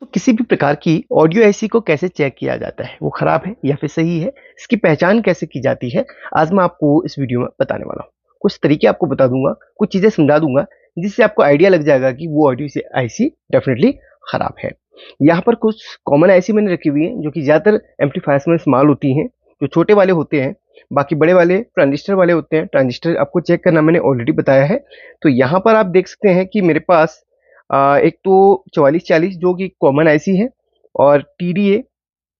तो किसी भी प्रकार की ऑडियो आईसी को कैसे चेक किया जाता है, वो खराब है या फिर सही है, इसकी पहचान कैसे की जाती है, आज मैं आपको इस वीडियो में बताने वाला हूँ। कुछ तरीके आपको बता दूंगा, कुछ चीजें समझा दूंगा, जिससे आपको आइडिया लग जाएगा कि वो ऑडियो से आईसी डेफिनेटली खराब है। यहाँ पर कुछ कॉमन आईसी मैंने रखी हुई है जो कि ज्यादातर एम्पलीफायर्स में इस्तेमाल होती हैं, जो छोटे वाले होते हैं। बाकी बड़े वाले ट्रांजिस्टर वाले होते हैं। ट्रांजिस्टर आपको चेक करना मैंने ऑलरेडी बताया है। तो यहाँ पर आप देख सकते हैं कि मेरे पास एक तो 4440 जो कि कॉमन आईसी है, और टीडीए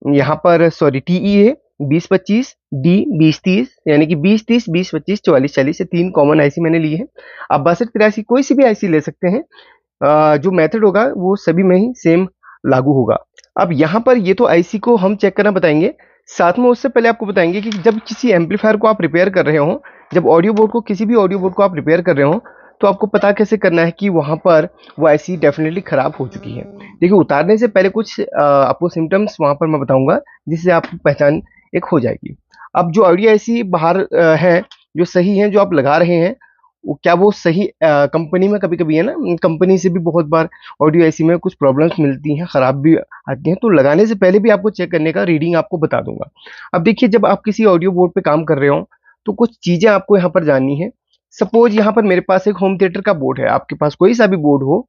यहाँ पर सॉरी टीईए 2025 डी 2030, यानी कि 2030 2025 4440 से तीन कॉमन आईसी मैंने ली है। आप 6283 कोई सी भी आईसी ले सकते हैं। जो मेथड होगा वो सभी में ही सेम लागू होगा। अब यहाँ पर ये तो आईसी को हम चेक करना बताएंगे, साथ में उससे पहले आपको बताएंगे कि जब किसी एम्पलीफायर को आप रिपेयर कर रहे हो, जब ऑडियो बोर्ड को किसी भी ऑडियो बोर्ड को आप रिपेयर कर रहे हो, तो आपको पता कैसे करना है कि वहां पर वो आईसी डेफिनेटली खराब हो चुकी है। देखिए, उतारने से पहले कुछ आपको सिम्टम्स वहां पर मैं बताऊंगा, जिससे आपकी पहचान एक हो जाएगी। अब जो ऑडियो आईसी बाहर है, जो सही है, जो आप लगा रहे हैं, वो क्या वो सही कंपनी में कभी कभी है ना, कंपनी से भी बहुत बार ऑडियो आईसी में कुछ प्रॉब्लम्स मिलती हैं, खराब भी आती हैं। तो लगाने से पहले भी आपको चेक करने का रीडिंग आपको बता दूंगा। अब देखिए, जब आप किसी ऑडियो बोर्ड पे काम कर रहे हो, तो कुछ चीजें आपको यहाँ पर जाननी है। सपोज यहाँ पर मेरे पास एक होम थिएटर का बोर्ड है, आपके पास कोई सा भी बोर्ड हो,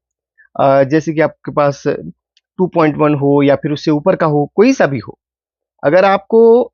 जैसे कि आपके पास 2.1 हो या फिर उससे ऊपर का हो, कोई सा भी हो। अगर आपको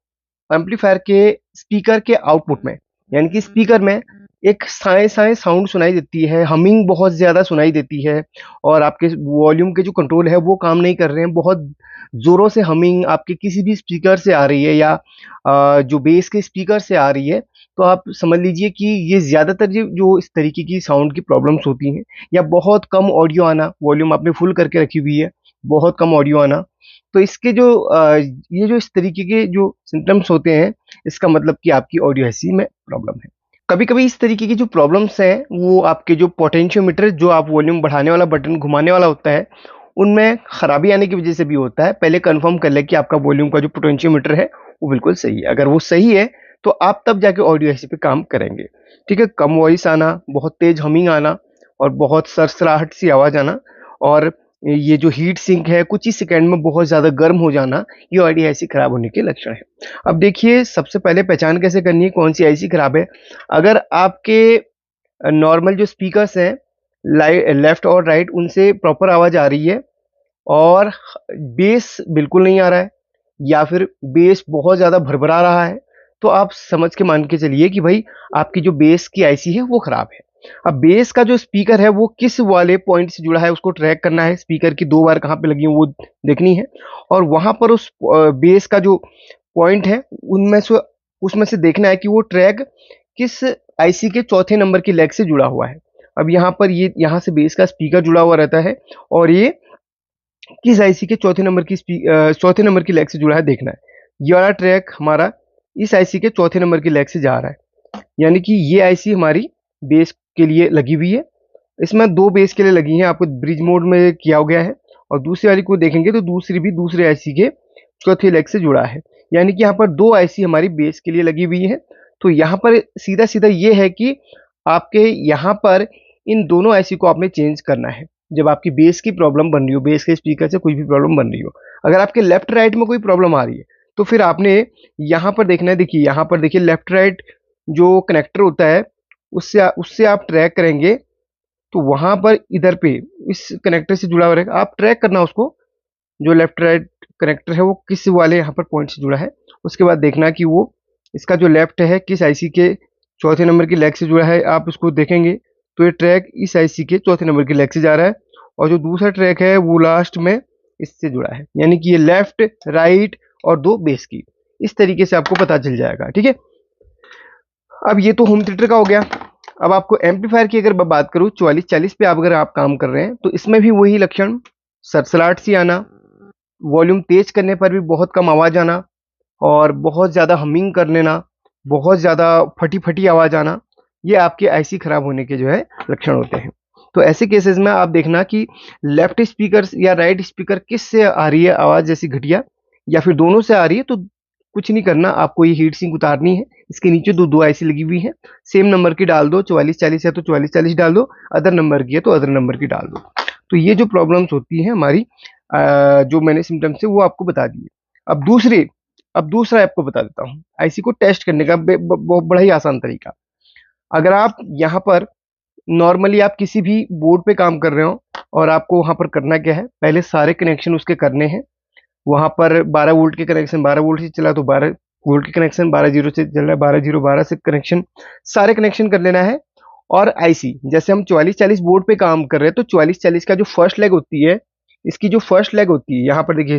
एम्पलीफायर के स्पीकर के आउटपुट में, यानी कि स्पीकर में एक साए साए साउंड सुनाई देती है, हमिंग बहुत ज्यादा सुनाई देती है, और आपके वॉल्यूम के जो कंट्रोल है वो काम नहीं कर रहे हैं, बहुत जोरों से हमिंग आपके किसी भी स्पीकर से आ रही है, या जो बेस के स्पीकर से आ रही है, तो आप समझ लीजिए कि ये ज्यादातर जो इस तरीके की साउंड की प्रॉब्लम्स होती हैं। या बहुत कम ऑडियो आना, वॉल्यूम आपने फुल करके रखी हुई है, बहुत कम ऑडियो आना, तो इसके जो ये जो इस तरीके के जो सिम्टम्स होते हैं, इसका मतलब कि आपकी ऑडियो आईसी में प्रॉब्लम है। कभी कभी इस तरीके की जो प्रॉब्लम्स हैं, वो आपके जो पोटेंशियोमीटर, जो आप वॉल्यूम बढ़ाने वाला बटन घुमाने वाला होता है, उनमें खराबी आने की वजह से भी होता है। पहले कंफर्म कर ले कि आपका वॉल्यूम का जो पोटेंशियोमीटर है वो बिल्कुल सही है। अगर वो सही है, तो आप तब जाके ऑडियो आईसी पे काम करेंगे। ठीक है, कम वॉइस आना, बहुत तेज हमिंग आना, और बहुत सरसराहट सी आवाज आना, और ये जो हीट सिंक है, कुछ ही सेकंड में बहुत ज्यादा गर्म हो जाना, ये ऑडियो आईसी खराब होने के लक्षण है। अब देखिए, सबसे पहले पहचान कैसे करनी है कौन सी आईसी खराब है। अगर आपके नॉर्मल जो स्पीकर्स हैं, लेफ्ट और राइट, उनसे प्रॉपर आवाज आ रही है, और बेस बिल्कुल नहीं आ रहा है, या फिर बेस बहुत ज्यादा भरभरा रहा है, तो आप समझ के मान के चलिए कि भाई आपकी जो बेस की आईसी है वो खराब है। अब बेस का जो स्पीकर है वो किस वाले पॉइंट से जुड़ा है, उसको ट्रैक करना है। स्पीकर की दो वायर कहाँ पे लगी है वो देखनी है, और वहां पर उस बेस का जो पॉइंट है, उनमें से उसमें से देखना है कि वो ट्रैक किस आईसी के चौथे नंबर की लेग से जुड़ा हुआ है। अब यहाँ पर ये यहाँ से बेस का स्पीकर जुड़ा हुआ रहता है, और ये किस आईसी के चौथे नंबर की लेग से जुड़ा है देखना है। ये वाला ट्रैक हमारा इस आईसी के चौथे नंबर की लेग से जा रहा है, यानी कि ये आईसी हमारी बेस के लिए लगी हुई है। इसमें दो बेस के लिए लगी हैं, आपको ब्रिज मोड में किया गया है। और दूसरी वाली को देखेंगे तो दूसरी भी दूसरे आईसी के चौथे लेग से जुड़ा है, यानी कि यहाँ पर दो आईसी हमारी बेस के लिए लगी हुई है। तो यहाँ पर सीधा सीधा ये है कि आपके यहाँ पर इन दोनों आईसी को आपने चेंज करना है, जब आपकी बेस की प्रॉब्लम बन रही हो, बेस के स्पीकर से कुछ भी प्रॉब्लम बन रही हो। अगर आपके लेफ्ट राइट में कोई प्रॉब्लम आ रही है, तो फिर आपने यहाँ पर देखना है। देखिए, यहाँ पर देखिए, लेफ्ट राइट जो कनेक्टर होता है, उससे उससे आप ट्रैक करेंगे, तो वहां पर इधर पे इस कनेक्टर से जुड़ा हुआ रहेगा, आप ट्रैक करना उसको। जो लेफ्ट राइट कनेक्टर है वो किस वाले यहाँ पर पॉइंट से जुड़ा है, उसके बाद देखना कि वो इसका जो लेफ्ट है किस आईसी के चौथे नंबर की लेग से जुड़ा है। आप उसको देखेंगे तो ये ट्रैक इस आईसी के चौथे नंबर की लेग से जा रहा है, और जो दूसरा ट्रैक है वो लास्ट में इससे जुड़ा है, यानी कि ये लेफ्ट राइट और दो बेस की, इस तरीके से आपको पता चल जाएगा। ठीक है, अब ये तो होम थिएटर का हो गया। अब आपको एम्पलीफायर की अगर मैं बात करूं, 4440 पे आप अगर आप काम कर रहे हैं, तो इसमें भी वही लक्षण, सरसराहट सी आना, वॉल्यूम तेज करने पर भी बहुत कम आवाज आना, और बहुत ज्यादा हमिंग कर लेना, बहुत ज्यादा फटी फटी आवाज आना, ये आपके आईसी खराब होने के जो है लक्षण होते हैं। तो ऐसे केसेस में आप देखना कि लेफ्ट स्पीकर या राइट स्पीकर किस से आ रही है आवाज, जैसी घटिया, या फिर दोनों से आ रही है, तो कुछ नहीं करना, आपको ये हीट सिंक उतारनी है। इसके नीचे दो दो आईसी लगी हुई है, सेम नंबर की डाल दो। 4440 है तो 4440 डाल दो, अदर नंबर की है तो अदर नंबर की डाल दो। तो ये जो प्रॉब्लम्स होती हैं हमारी जो मैंने सिम्टम्स थे वो आपको बता दिए। अब दूसरा आपको बता देता हूँ आईसी को टेस्ट करने का बड़ा ही आसान तरीका। अगर आप यहाँ पर नॉर्मली आप किसी भी बोर्ड पे काम कर रहे हो और आपको वहां पर करना क्या है, पहले सारे कनेक्शन उसके करने हैं। वहां पर 12 वोल्ट के कनेक्शन 12 वोल्ट से चला तो 12 वोल्ट के कनेक्शन, 12 जीरो से चल रहा है 12 जीरो 12 से कनेक्शन, सारे कनेक्शन कर लेना है। और आईसी जैसे हम 4440 बोर्ड पे काम कर रहे हैं तो 4440 का जो फर्स्ट लेग होती है, इसकी जो फर्स्ट लेग होती है यहाँ पर देखिए,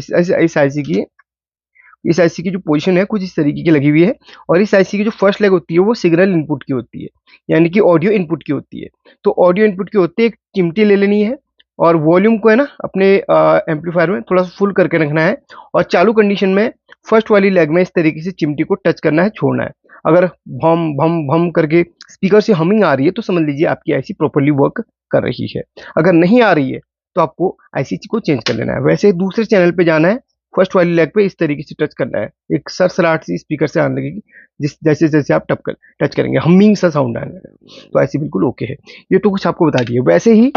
इस आईसी की जो पोजीशन है कुछ इस तरीके की लगी हुई है। और इस आईसी की जो फर्स्ट लेग होती है वो सिग्नल इनपुट की होती है, यानी कि ऑडियो इनपुट की होती है। तो ऑडियो इनपुट की होती है, एक चिमटी ले लेनी है और वॉल्यूम को है ना अपने एम्पलीफायर में थोड़ा सा फुल करके रखना है। और चालू कंडीशन में फर्स्ट वाली लेग में इस तरीके से चिमटी को टच करना है, छोड़ना है। अगर भम भम भम करके स्पीकर से हमिंग आ रही है तो समझ लीजिए आपकी आईसी प्रॉपरली वर्क कर रही है। अगर नहीं आ रही है तो आपको आईसी को चेंज कर लेना है। वैसे दूसरे चैनल पे जाना है, फर्स्ट वाली लेग पे इस तरीके से टच करना है, एक सरसराहट सी स्पीकर से आने लगेगी, जिस जैसे जैसे आप टच करेंगे हमिंग सा साउंड आने लगेगा। तो ऐसे बिल्कुल ओके है। ये तो कुछ आपको बता दिए। वैसे ही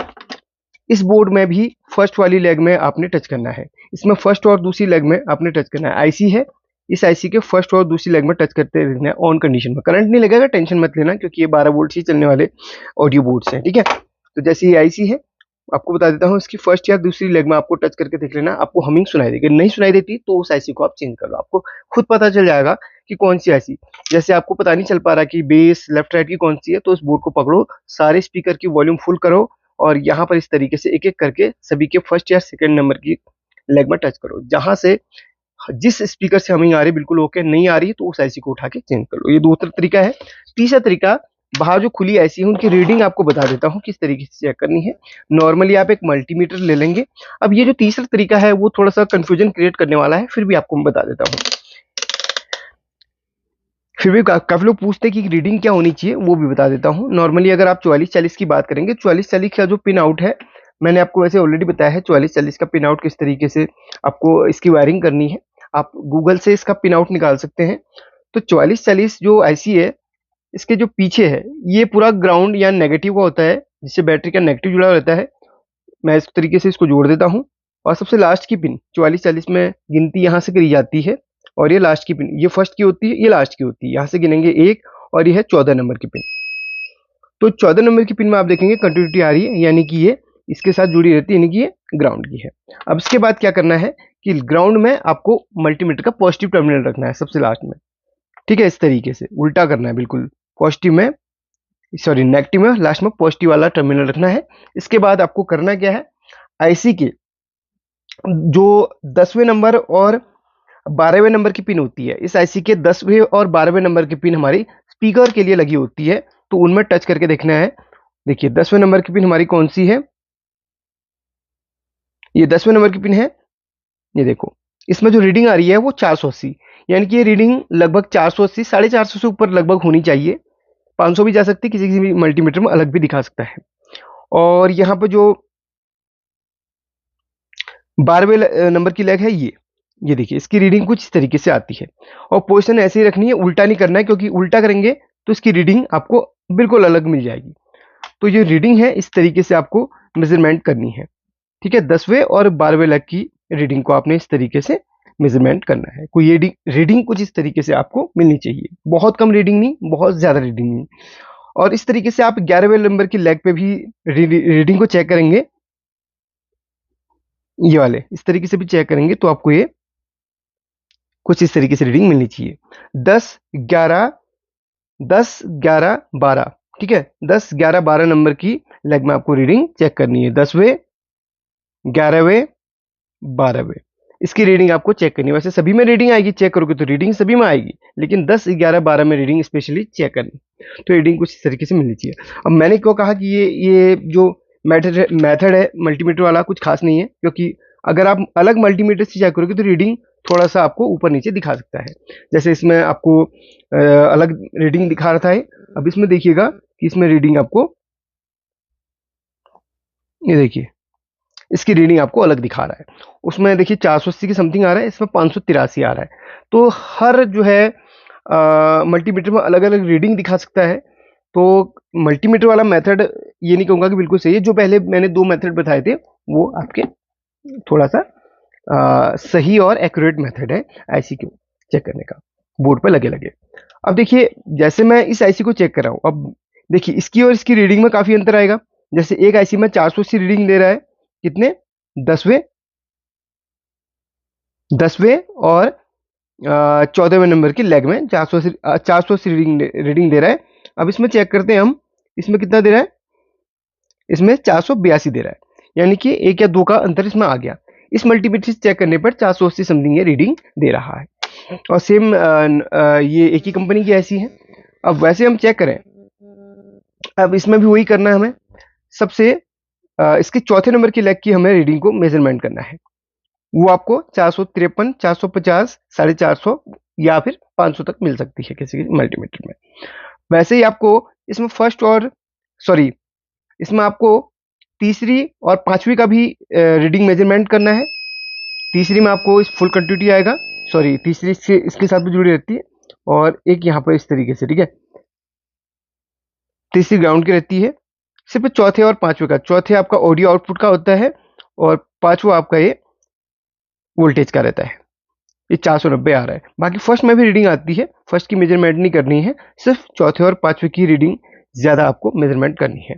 इस बोर्ड में भी फर्स्ट वाली लेग में आपने टच करना है, इसमें फर्स्ट और दूसरी लेग में आपने टच करना है। आईसी है, इस आईसी के फर्स्ट और दूसरी लेग में टच करते रहना है ऑन कंडीशन में। करंट नहीं लगेगा, टेंशन मत लेना, क्योंकि ये 12 वोल्ट से चलने वाले ऑडियो बोर्ड्स हैं, ठीक है। तो जैसे ये आईसी है, आपको बता देता हूँ, इसकी फर्स्ट या दूसरी लेग में आपको टच करके देख लेना, आपको हमिंग सुनाई देगी। नहीं सुनाई देती तो उस आईसी को आप चेंज कर लो, आपको खुद पता चल जाएगा कि कौन सी आईसी। जैसे आपको पता नहीं चल पा रहा कि बेस लेफ्ट राइट की कौन सी है, तो उस बोर्ड को पकड़ो, सारे स्पीकर की वॉल्यूम फुल करो और यहाँ पर इस तरीके से एक एक करके सभी के फर्स्ट या सेकंड नंबर की लेग में टच करो। जहां से जिस स्पीकर से हमिंग आ रही बिल्कुल ओके, नहीं आ रही तो उस आईसी को उठा के चेंज कर लो। ये दूसरा तरीका है। तीसरा तरीका, बाहर जो खुली आईसी है उनकी रीडिंग आपको बता देता हूँ किस तरीके से चेक करनी है। नॉर्मली आप एक मल्टीमीटर ले लेंगे। अब ये जो तीसरा तरीका है वो थोड़ा सा कंफ्यूजन क्रिएट करने वाला है, फिर भी आपको मैं बता देता हूँ। फिर भी काफी लोग पूछते हैं कि रीडिंग क्या होनी चाहिए, वो भी बता देता हूँ। नॉर्मली अगर आप 4440 की बात करेंगे, 4440 का जो पिन आउट है, मैंने आपको वैसे ऑलरेडी बताया है 4440 का पिन आउट किस तरीके से आपको इसकी वायरिंग करनी है। आप गूगल से इसका पिन आउट निकाल सकते हैं। तो 4440 जो आईसी है, इसके जो पीछे है ये पूरा ग्राउंड या नेगेटिव का होता है, जिससे बैटरी का नेगेटिव जुड़ा रहता है। मैं इस तरीके से इसको जोड़ देता हूँ। और सबसे लास्ट की पिन 4440 में गिनती यहाँ से करी जाती है, और ये लास्ट की पिन, ये फर्स्ट की होती है, ये लास्ट की होती है। यहाँ से गिनेंगे एक, और ये है 14 नंबर की पिन। तो 14 नंबर की पिन में आप देखेंगे कंटिन्यूटी आ रही है, यानी कि ये इसके साथ जुड़ी रहती है, यानी कि ये ग्राउंड की है। अब इसके बाद क्या करना है कि ग्राउंड में आपको मल्टीमीटर का पॉजिटिव टर्मिनल रखना है सबसे लास्ट में, ठीक है। इस तरीके से उल्टा करना है, बिल्कुल पॉजिटिव में, सॉरी नेगेटिव में लास्ट में पॉजिटिव वाला टर्मिनल रखना है। इसके बाद आपको करना क्या है, आईसी के जो 10वें नंबर और 12वें नंबर की पिन होती है, इस आईसी के 10वें और 12वें नंबर की पिन हमारी स्पीकर के लिए लगी होती है, तो उनमें टच करके देखना है। देखिए 10वें नंबर की पिन हमारी कौन सी है, ये 10वें नंबर की पिन है। ये देखो, इसमें जो रीडिंग आ रही है वो 480, यानी कि ये रीडिंग लगभग 480, 450 से ऊपर लगभग होनी चाहिए। 500 भी जा सकती है, किसी किसी भी मल्टीमीटर में अलग भी दिखा सकता है। और यहाँ पर जो 12वें नंबर की लेग है, ये देखिए इसकी रीडिंग कुछ इस तरीके से आती है। और पोजीशन ऐसे ही रखनी है, उल्टा नहीं करना है, क्योंकि उल्टा करेंगे तो इसकी रीडिंग आपको बिल्कुल अलग मिल जाएगी। तो ये रीडिंग है, इस तरीके से आपको मेजरमेंट करनी है, ठीक है। 10वें और 12वें लेग की रीडिंग को आपने इस तरीके से मेजरमेंट करना है। कोई ये रीडिंग कुछ इस तरीके से आपको मिलनी चाहिए, बहुत कम रीडिंग नहीं, बहुत ज्यादा रीडिंग नहीं। और इस तरीके से आप 11वें नंबर की लेग पे भी रीडिंग को चेक करेंगे, ये वाले इस तरीके से भी चेक करेंगे तो आपको ये कुछ इस तरीके से रीडिंग मिलनी चाहिए। 10 11 10 11 12, ठीक है। 10 11 12 नंबर की लेग में आपको रीडिंग चेक करनी है, 10वें 11वें 12वें, इसकी रीडिंग आपको चेक करनी है। वैसे सभी में रीडिंग आएगी, चेक करोगे तो रीडिंग सभी में आएगी, लेकिन 10 11 12 में रीडिंग स्पेशली चेक करनी, तो रीडिंग कुछ इस तरीके से मिलनी चाहिए। अब मैंने क्यों कहा कि ये जो मेथड है मल्टीमीटर वाला कुछ खास नहीं है, क्योंकि अगर आप अलग मल्टीमीटर से चेक करोगे तो रीडिंग थोड़ा सा आपको ऊपर नीचे दिखा सकता है। जैसे इसमें आपको अलग रीडिंग दिखा रहा था, अब इसमें देखिएगा कि इसमें रीडिंग आपको, ये देखिए इसकी रीडिंग आपको अलग दिखा रहा है। उसमें देखिए 480 की समथिंग आ रहा है, इसमें 583 आ रहा है। तो हर जो है मल्टीमीटर में अलग अलग रीडिंग दिखा सकता है। तो मल्टीमीटर वाला मेथड ये नहीं कहूँगा कि बिल्कुल सही है, जो पहले मैंने दो मेथड बताए थे वो आपके थोड़ा सा सही और एक्यूरेट मेथड है आईसी को चेक करने का, बोर्ड पे लगे लगे। अब देखिए, जैसे मैं इस आईसी को चेक कर रहा हूँ, अब देखिए इसकी और इसकी रीडिंग में काफी अंतर आएगा। जैसे एक आईसी में 480 रीडिंग दे रहा है, कितने, 10वें और 14वें नंबर की लेग में 480 रीडिंग दे रहा है। अब इसमें चेक करते हैं हम, इसमें कितना दे रहा है, इसमें 482 दे रहा है, यानी कि 1 या 2 का अंतर इसमें आ गया। इस मल्टीमीटर से चेक करने पर 480 समथिंग ये रीडिंग दे रहा है। और सेम ये एक ही कंपनी की ऐसी है। अब वैसे हम चेक करें, अब इसमें भी वही करना है हमें। सबसे इसके चौथे नंबर की लेग की हमें रीडिंग को मेजरमेंट करना है। वो आपको 453, 450, 450 या फिर 500 तक मिल सकती है किसी मल्टीमीटर में। वैसे ही आपको इसमें फर्स्ट और सॉरी इसमें आपको तीसरी और पांचवी का भी रीडिंग मेजरमेंट करना है। तीसरी में आपको इस फुल कंटिन्यूटी आएगा, सॉरी तीसरी से इसके साथ भी जुड़ी रहती है, और एक यहाँ पर इस तरीके से, ठीक है, तीसरी ग्राउंड की रहती है। सिर्फ चौथे और पांचवे का, चौथे आपका ऑडियो आउटपुट का होता है और पांचवा आपका ये वोल्टेज का रहता है। ये 490 आ रहा है। बाकी फर्स्ट में भी रीडिंग आती है, फर्स्ट की मेजरमेंट नहीं करनी है, सिर्फ चौथे और पांचवे की रीडिंग ज़्यादा आपको मेजरमेंट करनी है।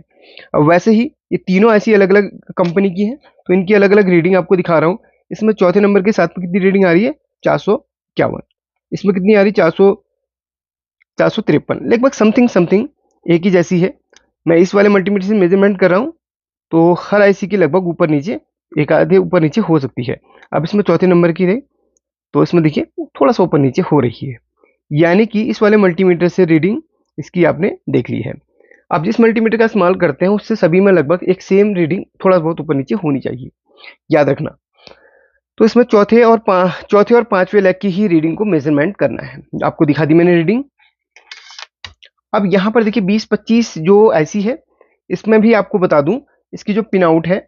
अब वैसे ही ये तीनों ऐसी अलग अलग कंपनी की हैं, तो इनकी अलग अलग रीडिंग आपको दिखा रहा हूँ। इसमें चौथे नंबर के साथ में कितनी रीडिंग आ रही है, 451। इसमें कितनी आ रही है, 453, लगभग समथिंग समथिंग एक ही जैसी है। मैं इस वाले मल्टीमीटर से मेजरमेंट कर रहा हूँ, तो हर आईसी की लगभग ऊपर नीचे, एक आधे ऊपर नीचे हो सकती है। अब इसमें चौथे नंबर की रही, तो इसमें देखिए थोड़ा सा ऊपर नीचे हो रही है, यानी कि इस वाले मल्टीमीटर से रीडिंग इसकी आपने देख ली है। आप जिस मल्टीमीटर का इस्तेमाल करते हैं उससे सभी में लगभग एक सेम रीडिंग थोड़ा बहुत ऊपर नीचे होनी चाहिए, याद रखना। तो इसमें चौथे और पांचवें लेग की ही रीडिंग को मेजरमेंट करना है। आपको दिखा दी मैंने रीडिंग। अब यहाँ पर देखिए 20-25 जो ऐसी है, इसमें भी आपको बता दूं इसकी जो पिन आउट है।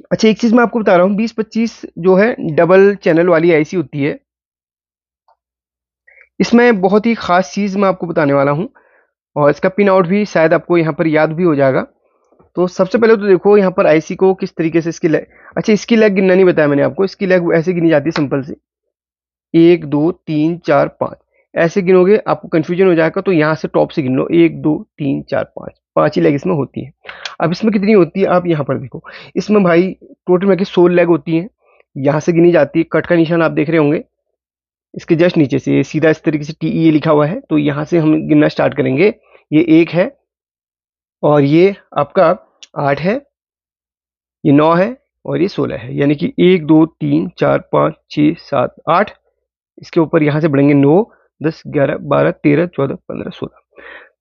अच्छा, एक चीज मैं आपको बता रहा हूँ, 20-25 जो है डबल चैनल वाली आईसी होती है। इसमें बहुत ही खास चीज मैं आपको बताने वाला हूँ, और इसका पिन आउट भी शायद आपको यहाँ पर याद भी हो जाएगा। तो सबसे पहले तो देखो यहाँ पर आईसी को किस तरीके से इसकी लेग, अच्छा इसकी लेग गिनना नहीं बताया मैंने आपको, इसकी लेग ऐसे गिनी जाती है सिंपल से, 1 2 3 4 5, ऐसे गिनोगे आपको कंफ्यूजन हो जाएगा। तो यहाँ से टॉप से गिन लो, 1 2 3 4 5, 5 ही लेग इसमें होती है। अब इसमें कितनी होती है, आप यहाँ पर देखो, इसमें भाई टोटल में 16 लेग होती है। यहाँ से गिनी जाती है, कट का निशान आप देख रहे होंगे इसके जस्ट नीचे से, सीधा इस तरीके से TE लिखा हुआ है। तो यहाँ से हम गिनना स्टार्ट करेंगे। ये 1 है, और ये आपका 8 है, ये 9 है, और ये 16 है, यानी कि 1 2 3 4 5 6 7 8। इसके ऊपर यहाँ से बढ़ेंगे 9 10 11 12 13 14 15 16।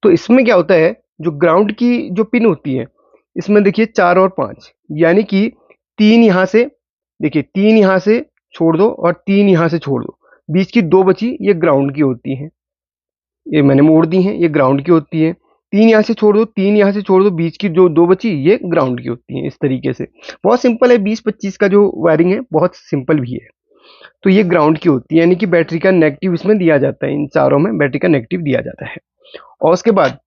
तो इसमें क्या होता है, जो ग्राउंड की जो पिन होती है, इसमें देखिए 4 और 5, यानी कि 3 यहाँ से, देखिए 3 यहाँ से छोड़ दो और 3 यहाँ से छोड़ दो, बीच की 2 बची ये ग्राउंड की होती हैं। ये मैंने मोड़ दी हैं, ये ग्राउंड की होती है। 3 यहाँ से छोड़ दो, 3 यहाँ से छोड़ दो, बीच की जो 2 बची ये ग्राउंड की होती हैं। इस तरीके से बहुत सिंपल है, 20-25 का जो वायरिंग है बहुत सिंपल भी है। तो ये ग्राउंड की होती है, यानी कि बैटरी का नेगेटिव इसमें दिया जाता है, इन चारों में बैटरी का नेगेटिव दिया जाता है। और उसके बाद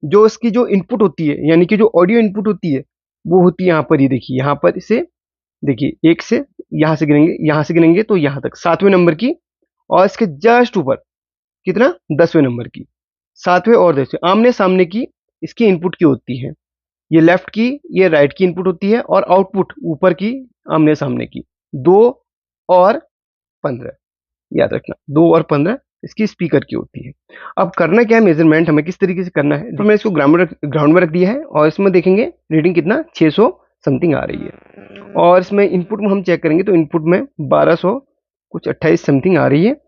जो इसकी जो इनपुट होती है, यानी कि जो ऑडियो इनपुट होती है, वो होती है यहाँ पर, ये देखिए यहाँ पर इसे देखिए, एक से यहाँ से गिनेंगे, यहाँ से गिनेंगे तो यहाँ तक 7वें नंबर की, और इसके जस्ट ऊपर कितना, 10वें नंबर की। 7वें और 10वें आमने सामने की इसकी इनपुट की होती है। ये लेफ्ट की, ये राइट की इनपुट होती है, और आउटपुट ऊपर की आमने सामने की। 2 और 15, याद रखना, 2 और 15 इसकी स्पीकर की होती है। अब करना क्या है, मेजरमेंट हमें किस तरीके से करना है, तो मैं इसको ग्राउंड में रख दिया है, और इसमें देखेंगे रीडिंग कितना, 600 समथिंग आ रही है। और इसमें इनपुट में हम चेक करेंगे तो इनपुट में 1200 कुछ 28 समथिंग आ रही है,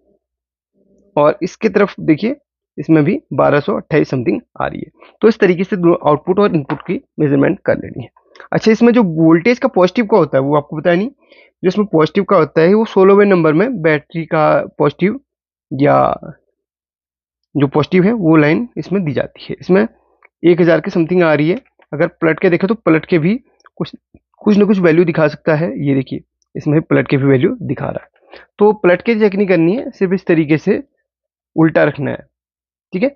और इसके तरफ देखिए इसमें भी 1228 समथिंग आ रही है। तो इस तरीके से आउटपुट और इनपुट की मेजरमेंट कर लेनी है। अच्छा, इसमें जो वोल्टेज का पॉजिटिव का होता है वो आपको बताया नहीं। जो इसमें पॉजिटिव का होता है वो 16वें नंबर में बैटरी का पॉजिटिव, या जो पॉजिटिव है वो लाइन इसमें दी जाती है। इसमें 1000 के समथिंग आ रही है। अगर पलट के देखें तो पलट के भी कुछ ना कुछ वैल्यू दिखा सकता है। ये देखिए इसमें पलट के भी वैल्यू दिखा रहा है। तो पलट के चेक नहीं करनी है, सिर्फ इस तरीके से उल्टा रखना है, ठीक है।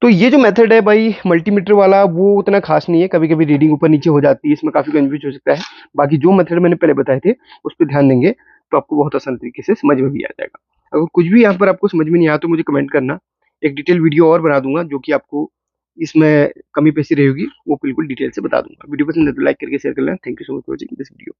तो ये जो मेथड है भाई मल्टीमीटर वाला, वो उतना खास नहीं है, कभी-कभी रीडिंग ऊपर-नीचे हो जाती है, इसमें काफ़ी कंफ्यूज हो सकता है। बाकी जो मेथड मैंने पहले बताए थे, उस पे ध्यान देंगे, तो आपको बहुत आसान तरीके से समझ में भी आ जाएगा। अगर कुछ भी यहाँ पर आपको समझ में नहीं आया तो मुझे कमेंट करना, एक डिटेल वीडियो और बना दूँगा जो कि आपको इसमें कमी पेशी रही होगी, वो बिल्कुल डिटेल से बता दूँगा। वीडियो पसंद है तो लाइक करके शेयर कर लेना। Thank you so much for watching this video.